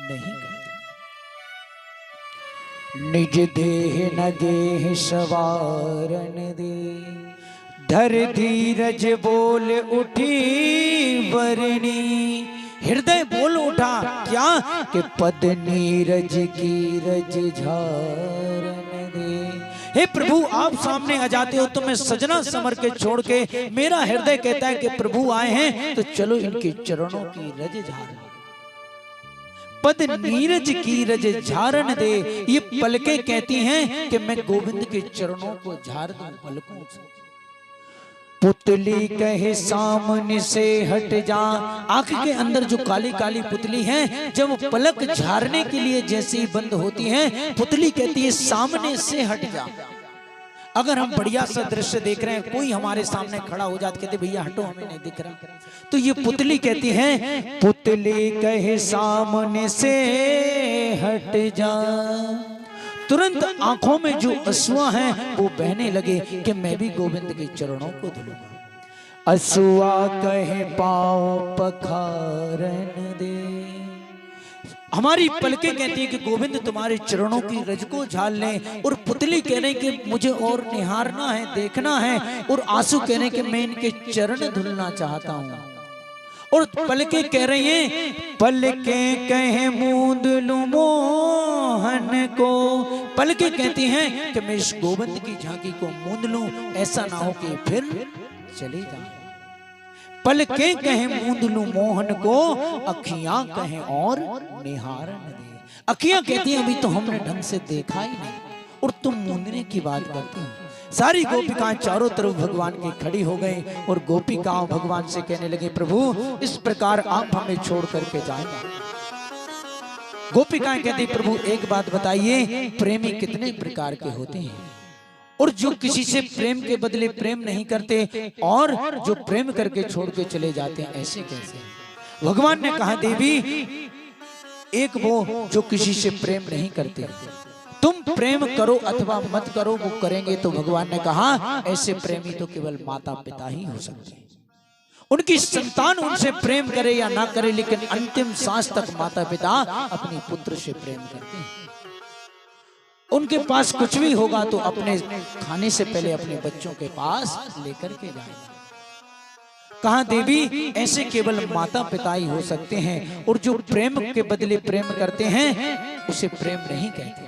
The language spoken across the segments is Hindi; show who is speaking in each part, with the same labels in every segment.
Speaker 1: नहीं करते। निज देह न गेह सवारन दे, धर धीरज बोल उठी वरणी। हृदय बोल उठा क्या कि पद नीरज की रज झारन दे। हे प्रभु आप सामने आ जाते हो तो मैं सजना समर के छोड़ के, मेरा हृदय कहता है कि प्रभु आए हैं तो चलो इनके चरणों की रज झार। पद नीरज की रज झारन दे, ये पलके कहती हैं कि मैं गोविंद के चरणों को झार दूं पलकों से। पुतली कहे सामने से हट जा, आंख के अंदर जो काली काली पुतली है, जब पलक झारने के लिए जैसे ही बंद होती है, पुतली कहती है सामने से हट जा। अगर हम बढ़िया सा दृश्य देख रहे हैं, कोई हमारे सामने खड़ा हो जाता, कहते भैया हटो हमें नहीं दिख रहा, तो ये पुतली कहती है पुतली कहे सामने से हट जा। तुरंत आंखों में जो अश्रुआ हैं वो बहने लगे कि मैं भी गोविंद के चरणों को धुलूंगा। अश्रुआ कहे पाँव पखारन दे, हमारी पलकें कहती है कि गोविंद तुम्हारे चरणों की रज को झाल लें, और पुतली कह रहे कि मुझे और निहारना है, देखना है, और आंसू कह रहे कि मैं इनके चरण धुलना चाहता हूँ। और पलके कह रही हैं, पलके कहे मूंद लूं मोहन को। पलके कहती हैं कि मैं इस गोविंद की झांकी को मूंद लूं, ऐसा ना हो कि फिर चले जाए। पलके कहे मूंद लूं मोहन को, अखियां कहे और निहारन दे। अखियां कहती हैं अभी तो हमने ढंग से देखा ही नहीं, और तुम मूंदने की बात करती हो। सारी गोपिकाएं चारों तरफ भगवान की खड़ी हो गई, और गोपिकाओं भगवान से कहने लगे प्रभु इस प्रकार आप हमें छोड़ करके जाएंगे। गोपिकाएं कहती प्रभु एक बात बताइए, प्रेमी कितने प्रकार के होते हैं, और जो किसी से प्रेम के बदले प्रेम नहीं करते, और जो प्रेम करके छोड़ के चले जाते हैं, ऐसे कैसे। भगवान ने कहा देवी एक वो जो किसी से प्रेम नहीं करते, तुम प्रेम करो अथवा मत करो वो करेंगे, तो भगवान ने कहा ऐसे प्रेमी तो केवल माता पिता ही हो सकते हैं। उनकी संतान उनसे प्रेम करे या ना करे, लेकिन अंतिम सांस तक माता पिता अपने पुत्र से प्रेम करते हैं। उनके पास कुछ भी होगा तो अपने खाने से पहले अपने बच्चों के पास लेकर के जाएगा। कहा देवी ऐसे केवल माता पिता ही हो सकते हैं, और जो प्रेम के बदले प्रेम करते हैं उसे प्रेम नहीं कहते,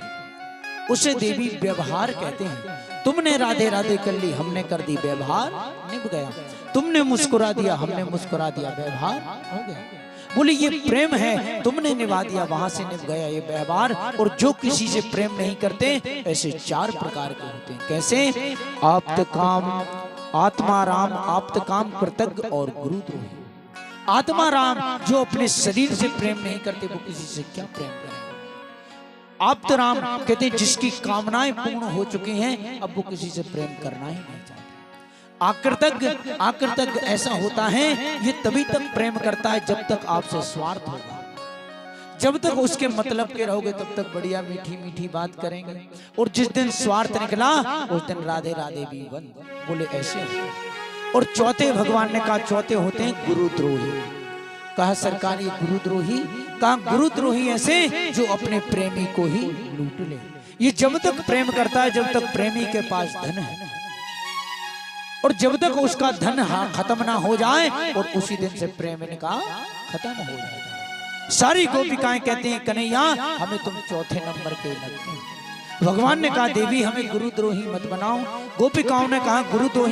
Speaker 1: उसे देवी व्यवहार कहते हैं। तुमने राधे राधे कर ली, हमने कर दी व्यवहार, निभ गया। तुमने मुस्कुरा दिया, हमने मुस्कुरा दिया, व्यवहार हो गया। बोले ये प्रेम है, तुमने निभा दिया, वहां से निभ गया ये व्यवहार। और जो किसी से प्रेम नहीं करते ऐसे चार प्रकार के होते हैं। कैसे? आप्त काम, आत्मा राम, आप्त काम, कृतज्ञ और गुरुद्रोही। आत्मा राम जो अपने शरीर से प्रेम नहीं करते वो किसी से क्या प्रेम करें। आप्त राम कहते हैं जिसकी कामनाएं पूर्ण हो चुकी हैं, अब वो किसी से प्रेम करना ही नहीं चाहता। आकृतज्ञ, आकृतज्ञ ऐसा होता है ये तभी तक प्रेम करता है जब तक आपसे स्वार्थ होगा। जब तक उसके मतलब के रहोगे तब तक बढ़िया मीठी मीठी बात करेंगे, और जिस दिन स्वार्थ निकला उस दिन राधे राधे भी बंद। बोले ऐसे। और चौथे भगवान ने कहा चौथे होते हैं गुरुद्रोही। कहा सरकार ये गुरुद्रोही, कहा गुरुद्रोही ऐसे जो अपने प्रेमी को ही लूट ले। ये जब तक प्रेम करता है जब तक प्रेमी के पास धन है, और जब तक उसका धन खत्म ना हो जाए, और उसी दिन से प्रेम इनका खत्म हो जाए। सारी गोपिकाएं कहते हैं कन्हैया हमें तुम चौथे नंबर के लगते हैं। भगवान ने कहा देवी हमें गुरुद्रोही मत बनाओ। गोपिकाओं ने कहा गुरुद्रोही